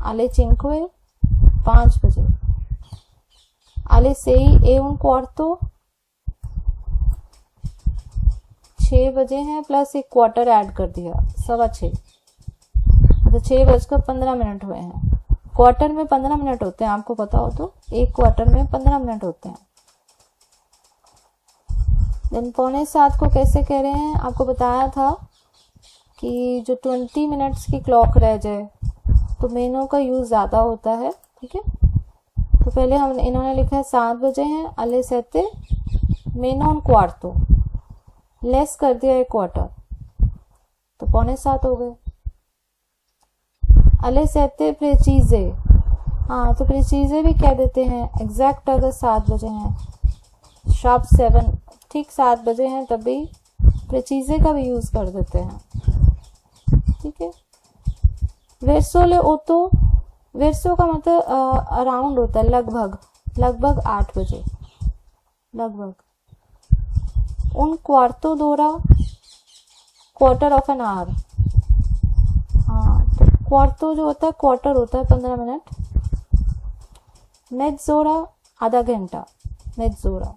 आले चिंक्वे, 5 बजे। आले सेई ए un quarto, 6 बजे हैं, प्लस एक क्वार्टर ऐड कर दिया, 6:15, मतलब 6:15 हुए हैं। क्वार्टर में 15 मिनट होते हैं, आपको पता हो तो, एक क्वार्टर में 15 मिनट होते हैं। देन 6:45 को कैसे कह रहे हैं, आपको बताया था कि जो 20 मिनट्स की क्लॉक रह जाए तो मेनू का यूज ज़्यादा होता है, ठीक है। तो पहले इन्होंने लिखा है 7 बजे हैं, अले सेते मेनो un quarto, लेस कर दिया एक क्वार्टर, तो 6:45 हो गए। अले सेते प्रेचीजे, हाँ, तो प्रीसीजे भी कह देते हैं। एग्जैक्ट अगर 7 बजे हैं, शार्प 7, ठीक 7 बजे हैं, तब भी प्रीसीजे का भी यूज़ कर देते हैं। ठीक है। वेर्सो ले ओतो, वेर्सो का मतलब अराउंड होता है, लगभग 8 बजे, लगभग। उन क्वार्टो दोरा, क्वार्टर ऑफ एन आवर। हाँ, तो क्वार्टो जो होता है, क्वार्टर होता है 15 मिनट। मेज़ोरा आधा घंटा, मेज़ोरा।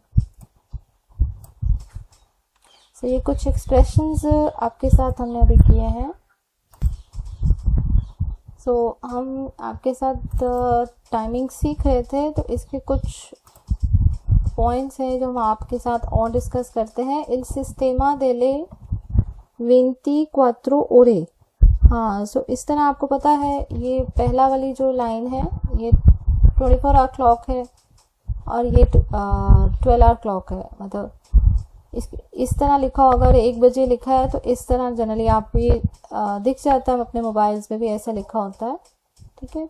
तो ये कुछ एक्सप्रेशंस आपके साथ हमने अभी किए हैं। सो हम आपके साथ टाइमिंग सीख रहे थे, तो इसके कुछ पॉइंट्स हैं जो हम आपके साथ और डिस्कस करते हैं। इल सिस्टेमा डेले 24 ore। हाँ, सो इस तरह आपको पता है, ये पहला वाली जो लाइन है ये 24 आवर क्लॉक है और ये 12 आवर क्लॉक है। मतलब इस तरह लिखा होगा, अगर 1 बजे लिखा है तो इस तरह जनरली आपको ये दिख जाता है, अपने मोबाइल्स में भी ऐसा लिखा होता है। ठीक है।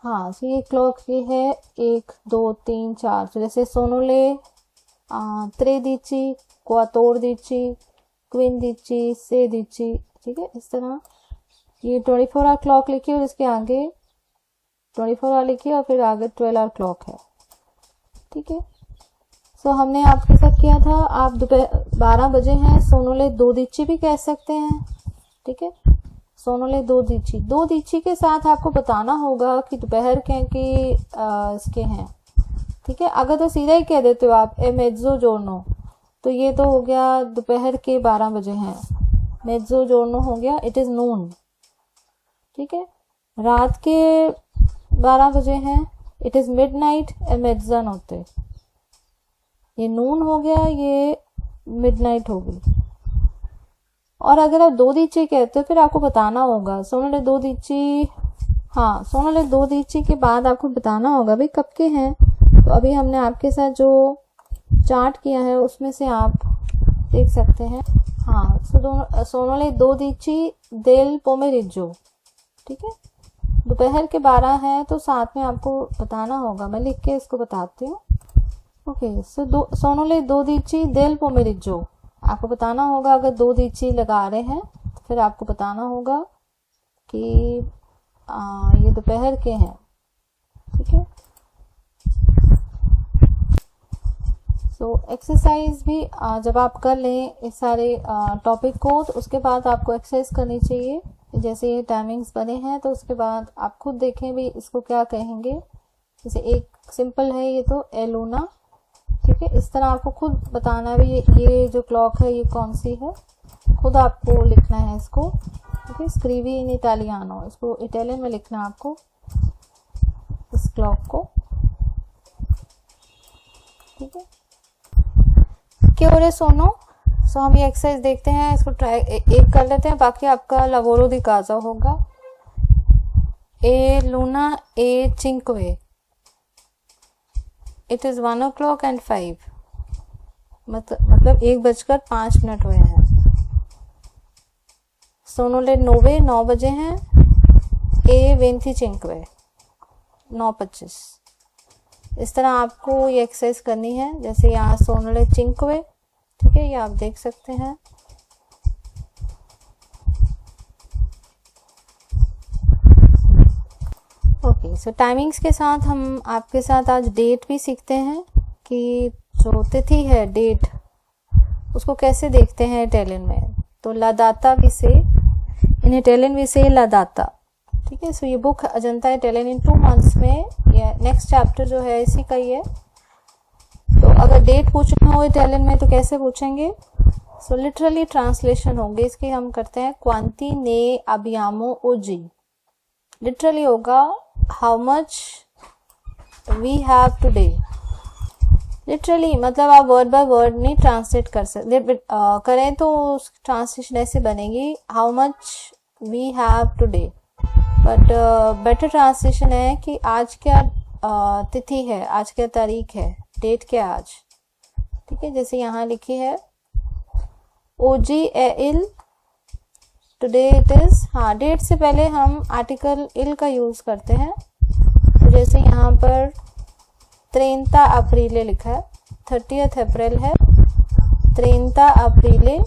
हाँ, सो ये क्लॉक ये है 1 2 3 4। तो जैसे सोनोले 13 14 15 16। ठीक है, इस तरह ये 24 आवर क्लॉक लिखी और इसके आगे 24 आवर लिखी और फिर आगे 12 आवर क्लॉक है। ठीक है। सो हमने आपके साथ किया था, आप दोपहर 12 बजे हैं, सोनोले 2 भी कह सकते हैं। ठीक है, सोनोले 2 के साथ आपको बताना होगा कि दोपहर के इसके हैं। ठीक है, अगर तो सीधा ही कह देते हो आप ए मेज़ो जोर्नो, तो ये तो हो गया दोपहर के 12 बजे हैं। मेज़ो जोर्नो हो गया, इट इज़ नून। ठीक है, रात के 12 बजे हैं, इट इज़ मिडनाइट ए मेज़ानोते। ये नून हो गया, ये मिडनाइट हो गई। और अगर आप 2 कहते हो, फिर आपको बताना होगा सोनोले 2। हाँ, सोनोले 2 के बाद आपको बताना होगा भाई कब के हैं। तो अभी हमने आपके साथ जो चार्ट किया है उसमें से आप देख सकते हैं। हाँ, सोनोले 2 देल पोमेरिज्जो। ठीक है, दोपहर के 12 हैं, तो साथ में आपको बताना होगा। मैं लिख के इसको बताती हूँ। ओके, सो सोनोले 2 देल पोमेरिज्जो आपको बताना होगा। अगर 2 लगा रहे हैं तो फिर आपको बताना होगा कि ये दोपहर के हैं। ठीक है। सो एक्सरसाइज भी जब आप कर लें इस सारे टॉपिक को, तो उसके बाद आपको एक्सरसाइज करनी चाहिए। जैसे ये टाइमिंग्स बने हैं, तो उसके बाद आप खुद देखें भी इसको क्या कहेंगे। जैसे एक सिंपल है ये, तो एलूना। ठीक है, इस तरह आपको खुद बताना भी ये जो क्लॉक है ये कौन सी है, खुद आपको लिखना है इसको। ठीक है, स्क्रीवी इन इटालियानो, इसको इटालियन में लिखना है आपको, इस क्लॉक को। ठीक है, क्यों रे सोनो। सो हम ये एक्सरसाइज देखते हैं, इसको ट्राई एक कर लेते हैं, बाकी आपका लवोरो दी काजा होगा। ए लूना ए चिंक्वे, इट इज 1 o'clock and 5। मतलब 1:05 हुए हैं। सोनोले 9 बजे हैं। ए 25 9:25। इस तरह आपको ये एक्सरसाइज करनी है। जैसे यहाँ सोनोले 5। ठीक है, ये आप देख सकते हैं। ओके, सो टाइमिंग्स के साथ हम आपके साथ आज डेट भी सीखते हैं कि जो तिथि है, डेट, उसको कैसे देखते हैं इटालियन में। तो ला दाता भी से, इन इटालियन भी से ला दाता। ठीक है, सो ये बुक अजंता इटालियन इन 2 months में, या नेक्स्ट चैप्टर जो है इसी का ही है। तो अगर डेट पूछना हो इटालियन में तो कैसे पूछेंगे। सो लिटरली ट्रांसलेशन होंगे इसकी। हम करते हैं क्वांटी ने अबियामो ओजी। लिटरली होगा how much we have today. Literally मतलब आप वर्ड बाय वर्ड नहीं ट्रांसलेट कर सकते, करें तो ट्रांसलेशन ऐसे बनेगी how much we have today. But better translation है कि आज क्या तिथि है, आज क्या तारीख है, डेट क्या आज। ठीक है, जैसे यहाँ लिखी है ओजी ए इल, टुडे इट इज। हाँ, डेट से पहले हम आर्टिकल इल का यूज करते हैं। तो जैसे यहाँ पर 30 अप्रैल लिखा है, 30 अप्रैल है, 30 अप्रैल,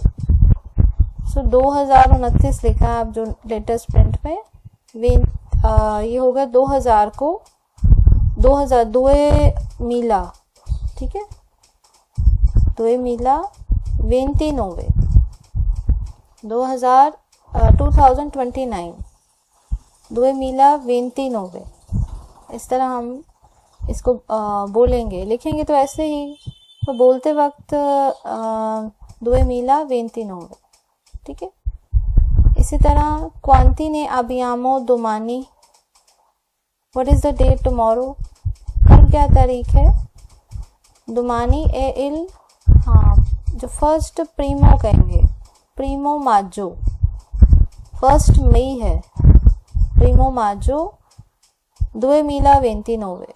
सो 2029 लिखा है आप जो लेटेस्ट प्रिंट में। ये होगा 2000 को 2000 दुए मीला, ठीक है, दुए मीला 29 2029 दुए मीला 29, इस तरह हम इसको बोलेंगे, लिखेंगे तो ऐसे ही, तो बोलते वक्त दुए मीला 29, ठीक है। इसी तरह क्वांति ने अबियामो दोमानी, what is the date tomorrow, कल क्या तारीख है, दोमानी ए इल, हाँ जो फर्स्ट प्रीमो कहेंगे, प्रीमो माजो, फर्स्ट मई है, प्रीमो माजो दुए मीला 29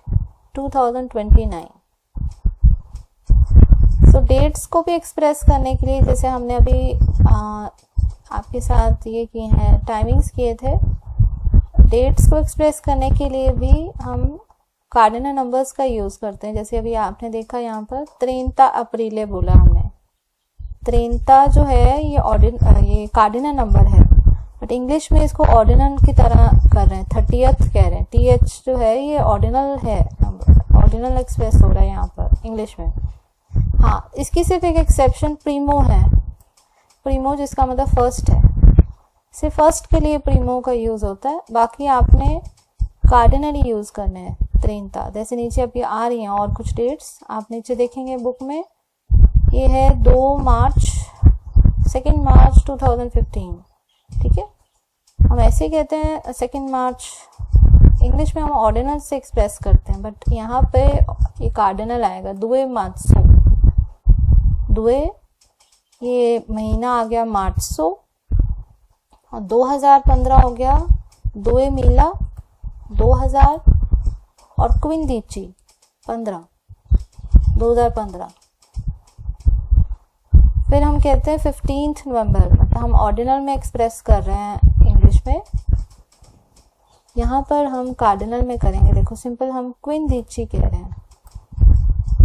2029। तो डेट्स को भी एक्सप्रेस करने के लिए, जैसे हमने अभी आपके साथ ये किए हैं, टाइमिंग्स किए थे, डेट्स को एक्सप्रेस करने के लिए भी हम कार्डिनल नंबर्स का यूज़ करते हैं। जैसे अभी आपने देखा यहाँ पर 30 अप्रैल बोला हमने, 30 जो है ये कार्डिनल नंबर है, बट इंग्लिश में इसको ऑर्डिनल की तरह कर रहे हैं, 30th कह रहे हैं, TH जो है ये ऑर्डिनल है नंबर, ऑर्डिनल एक्सप्रेस हो रहा है यहाँ पर इंग्लिश में। हाँ, इसकी सिर्फ एक एक्सेप्शन प्रीमो है, प्रीमो जिसका मतलब फर्स्ट है, सिर्फ फर्स्ट के लिए प्रीमो का यूज़ होता है, बाकी आपने कार्डिनल यूज़ करने हैं 30। जैसे नीचे अभी आ रही हैं और कुछ डेट्स आप नीचे देखेंगे बुक में, ये है 2 मार्च 2015, ठीक है। हम ऐसे ही कहते हैं 2 मार्च, इंग्लिश में हम ऑर्डिनल से एक्सप्रेस करते हैं, बट यहाँ पे ये कार्डिनल आएगा, दुए मार्चो, दुए ये महीना आ गया मार्चो, और 2015 हो गया दुए मीला 2000, और क्विंदीची 15 2015। फिर हम कहते हैं 15 नवंबर, मतलब हम ऑर्डिनल में एक्सप्रेस कर रहे हैं इंग्लिश में, यहाँ पर हम कार्डिनल में करेंगे। देखो सिंपल, हम क्विंदीची कह रहे हैं,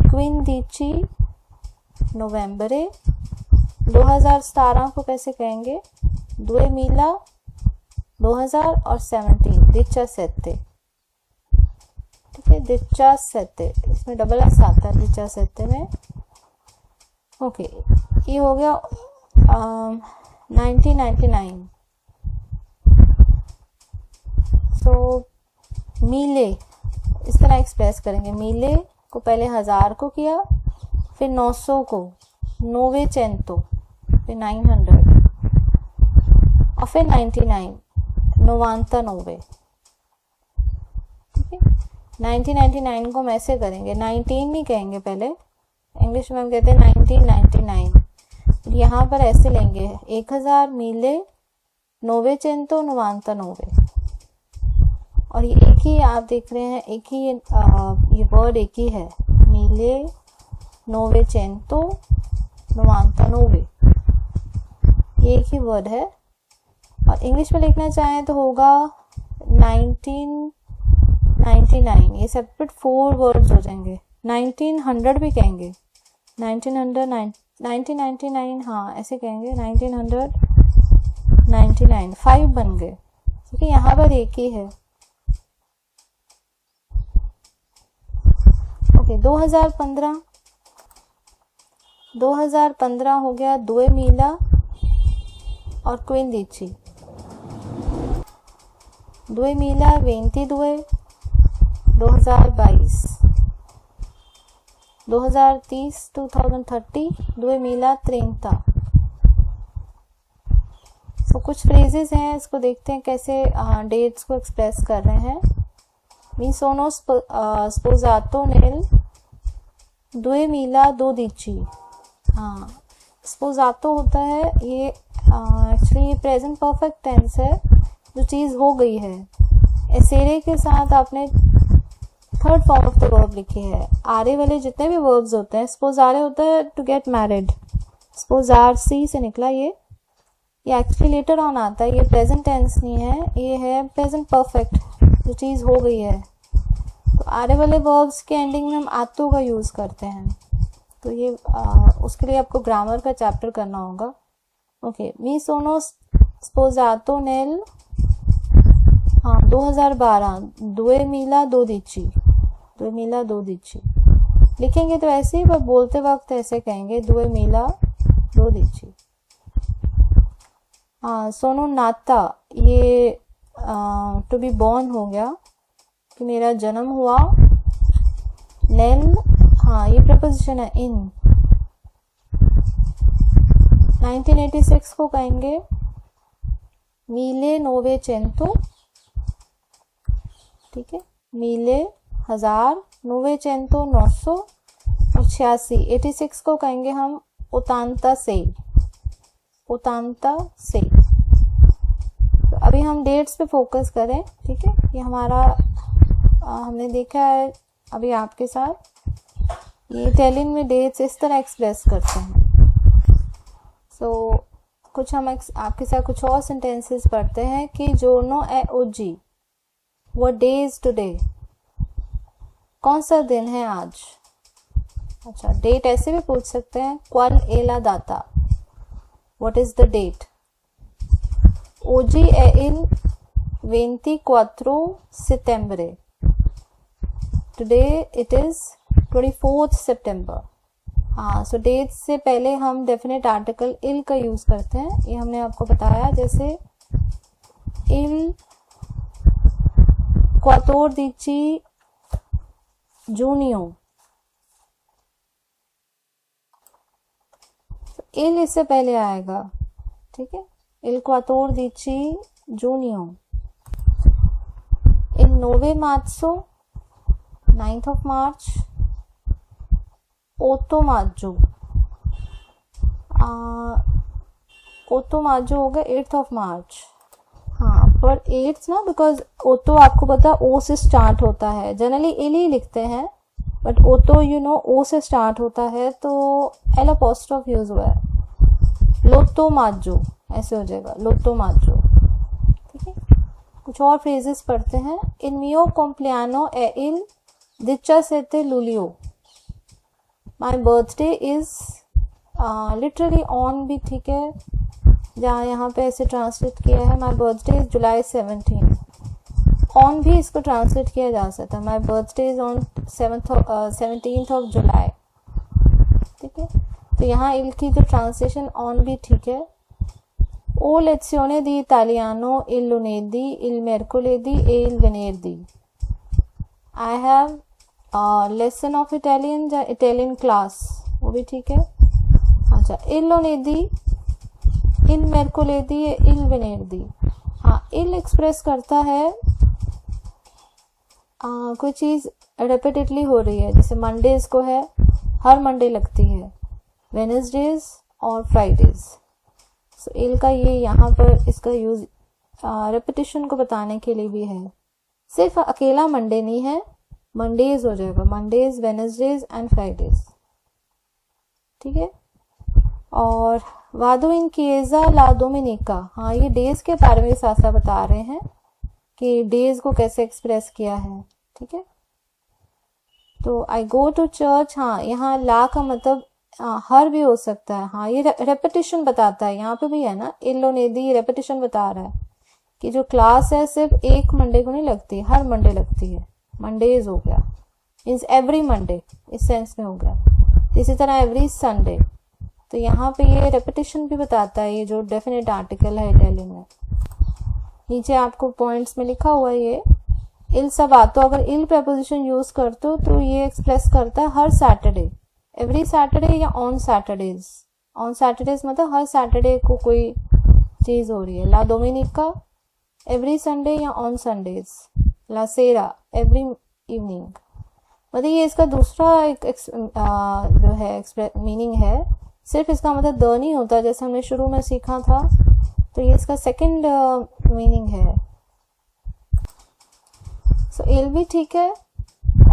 क्विंदीची नवंबरे, 2017 को कैसे कहेंगे, दुए मीला 2017 17, ठीक है, 17, इसमें डबल एस आता है 17 में, ओके। ये हो गया 1999। सो मीले इस तरह एक्सप्रेस करेंगे, मीले को पहले 1000 को किया, फिर 900 को 900, फिर 900, और फिर 99 99, ठीक है। 1999 को हम ऐसे करेंगे, 19 नहीं कहेंगे पहले, इंग्लिश में हम कहते हैं 1999, यहाँ पर ऐसे लेंगे 1000 मीले 999, और ये एक ही आप देख रहे हैं, एक ही ये वर्ड एक ही है, मीले 999, ये एक ही वर्ड है। और इंग्लिश में लिखना चाहें तो होगा 1999, ये सेपरेट 4 वर्ड्स हो जाएंगे, 1900 भी कहेंगे, 1999, हाँ ऐसे कहेंगे, 1999, 5 बन गए, क्योंकि यहाँ पर एक ही है। ओके, 2015 हो गया दुए मीला और क्विंदीची, दुए मीला 22 2022, 2030 2030 दुए मीला 30। तो कुछ फ्रेजेस हैं, इसको देखते हैं कैसे डेट्स को एक्सप्रेस कर रहे हैं। मी सोनो स्पोजातो नेल 2012, हाँ स्पोजातो होता है ये, एक्चुअली ये प्रेजेंट परफेक्ट टेंस है, जो चीज़ हो गई है। एसेरे के साथ आपने third form of the verb लिखी है। आरे वाले जितने भी वर्ब्स होते हैं, स्पोजारे होता है टू गेट मैरिड, स्पोजार सी से निकला ये एक्चुअली लेटर ऑन आता है, ये प्रेजेंट टेंस नहीं है, ये है प्रेजेंट परफेक्ट, जो चीज़ हो गई है। आने वाले वर्ब्स के एंडिंग में हम आतो का यूज करते हैं, तो ये उसके लिए आपको ग्रामर का चैप्टर करना होगा। ओके, मी सोनो स्पोजातो नेल, हाँ 2012, 2012 लिखेंगे तो ऐसे ही, पर बोलते वक्त ऐसे कहेंगे 2012। हाँ, सोनो नाता, ये टू बी बॉर्न हो गया कि मेरा जन्म हुआ। नेल, हाँ ये प्रपोजिशन है इन। 1986 को कहेंगे मीले नोवे चेंतो, ठीक है, मीले 1000, नोवे चेंतो 986। 86 को कहेंगे हम उतांता से। तो अभी हम डेट्स पे फोकस करें, ठीक है। ये हमारा हमने देखा है अभी आपके साथ, ये इटालियन में डेट्स इस तरह एक्सप्रेस करते हैं। कुछ हम आपके साथ कुछ और सेंटेंसेस पढ़ते हैं कि जोनो ए ओजी, व्हाट डे इज टुडे, कौन सा दिन है आज। अच्छा, डेट ऐसे भी पूछ सकते हैं, क्वाल एला दाता, व्हाट इज द डेट। ओजी ए इल 24 settembre, today it is 24th September। हाँ, सो डेट से पहले हम डेफिनेट आर्टिकल इल का यूज करते हैं, ये हमने आपको बताया। जैसे इल 14 giugno, इल इससे पहले आएगा, ठीक है। इल 14 giugno। Ill 9 marzo, 9th of March। 8 maggio, 8 maggio हो गया 8th of March। हाँ, पर 8th ना, बिकॉज ओतो आपको पता ओ से स्टार्ट होता है, जनरली एल ही लिखते हैं, बट ओतो ओ से स्टार्ट होता है, तो एल अपोस्ट्रोफ यूज हुआ है। लोतो माजो ऐसे हो जाएगा, लोतो माजो, ठीक है। कुछ और फ्रेजेस पढ़ते हैं। इन मियो कॉम्प्लियानो ए इल 17 luglio, my birthday is, literally on भी ठीक है, जहाँ यहाँ पे ऐसे ट्रांसलेट किया है my birthday is July 17। On भी इसको ट्रांसलेट किया जा सकता है, my birthday is on 17th of July, ठीक है। तो यहाँ इल की जो ट्रांसलेशन ऑन भी ठीक है। ओ लेzione di italiano il lunedì, il mercoledì e il venerdì। I have lesson of Italian या इटालियन क्लास, वो भी ठीक है। अच्छा, il lunedì, il mercoledì e il venerdì। हाँ, इल एक्सप्रेस करता है कोई चीज रेपिटेडली हो रही है, जैसे मंडेज को है, हर मंडे लगती है, वेडनेसडेज और फ्राइडेज। सो इल का ये यहाँ पर इसका यूज रेपिटेशन को बताने के लिए भी है। सिर्फ अकेला मंडे नहीं है, मंडेज हो जाएगा, मंडेज, वेडनेसडेज एंड फ्राइडेज, ठीक है। और वादो इन किएजा ला डोमिनिका, हाँ ये डेज के बारे में साथ साथ बता रहे हैं कि डेज को कैसे एक्सप्रेस किया है, ठीक है। तो आई गो टू चर्च, हाँ यहाँ ला का मतलब हर भी हो सकता है। हाँ, ये रेपिटेशन बताता है, यहाँ पे भी है ना, इलोनेदी रेपिटेशन बता रहा है कि जो क्लास है सिर्फ एक मंडे को नहीं लगती, हर मंडे लगती है। मंडेज हो गया, मीन्स एवरी मंडे इस सेंस में हो गया। इसी तरह एवरी संडे, तो यहाँ पे ये रेपिटेशन भी बताता है, ये जो डेफिनेट आर्टिकल है इटालियन में। नीचे आपको पॉइंट्स में लिखा हुआ है ये इल सब आतो, अगर इल प्रपोजिशन यूज करते हो तो ये एक्सप्रेस करता है हर सैटरडे, एवरी सैटरडे या ऑन सैटरडेज। ऑन सैटरडेज मतलब हर सैटरडे को कोई चीज हो रही है। ला डोमिनिका एवरी संडे या ऑन संडेज। ला सेरा एवरी इवनिंग, मतलब ये इसका दूसरा एक जो है मीनिंग है। सिर्फ इसका मतलब द नहीं होता, जैसे हमने शुरू में सीखा था, तो ये इसका सेकंड मीनिंग है। सो इल भी ठीक है।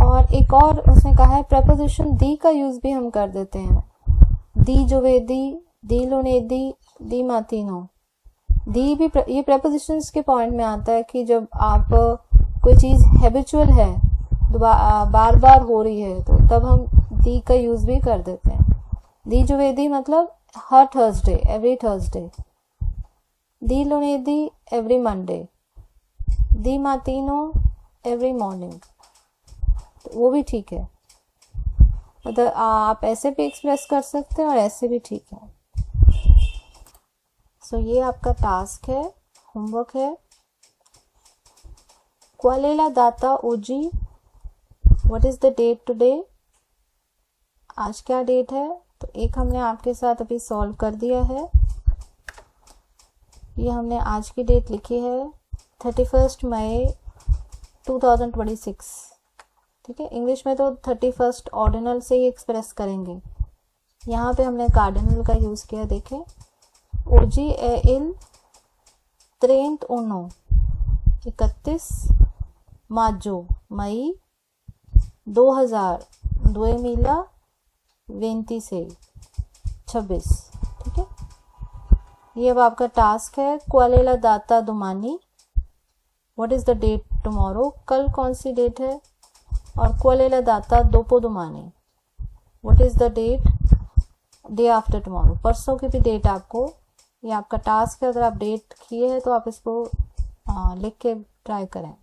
और एक और उसने कहा है प्रपोजिशन दी का यूज भी हम कर देते हैं। दी जोवेदी, दी लोनेदी, दी मातीनो। दी भी ये प्रपोजिशंस के पॉइंट में आता है कि जब आप कोई चीज हैबिचुअल है, बार बार हो रही है तो तब हम दी का यूज भी कर देते हैं। दी जुवेदी मतलब हर थर्सडे, एवरी थर्सडे। दी लुनेदी एवरी मंडे। दी मातीनो एवरी मॉर्निंग, तो वो भी ठीक है। मतलब आप ऐसे भी एक्सप्रेस कर सकते हैं और ऐसे भी ठीक है। सो ये आपका टास्क है, होमवर्क है। क्वालेला दाता ओजी, what is the date today? आज क्या डेट है? तो एक हमने आपके साथ अभी सॉल्व कर दिया है। ये हमने आज की डेट लिखी है 31 मई 2026। ठीक है, इंग्लिश में तो 31 ऑर्डिनल से ही एक्सप्रेस करेंगे। यहाँ पे हमने कार्डिनल का यूज किया। देखें, ओजी ए इल 31 31 मार्चो मई 2000 2026। ठीक है, ये अब आपका टास्क है। क्वालेला दाता दुमानी, what is the date tomorrow? कल कौन सी डेट है? और क्वालेला दाता दोपो दुमानी, what is the date day after tomorrow? परसों की भी डेट आपको, ये आपका टास्क है। अगर आप डेट किए हैं तो आप इसको लिख के ट्राई करें।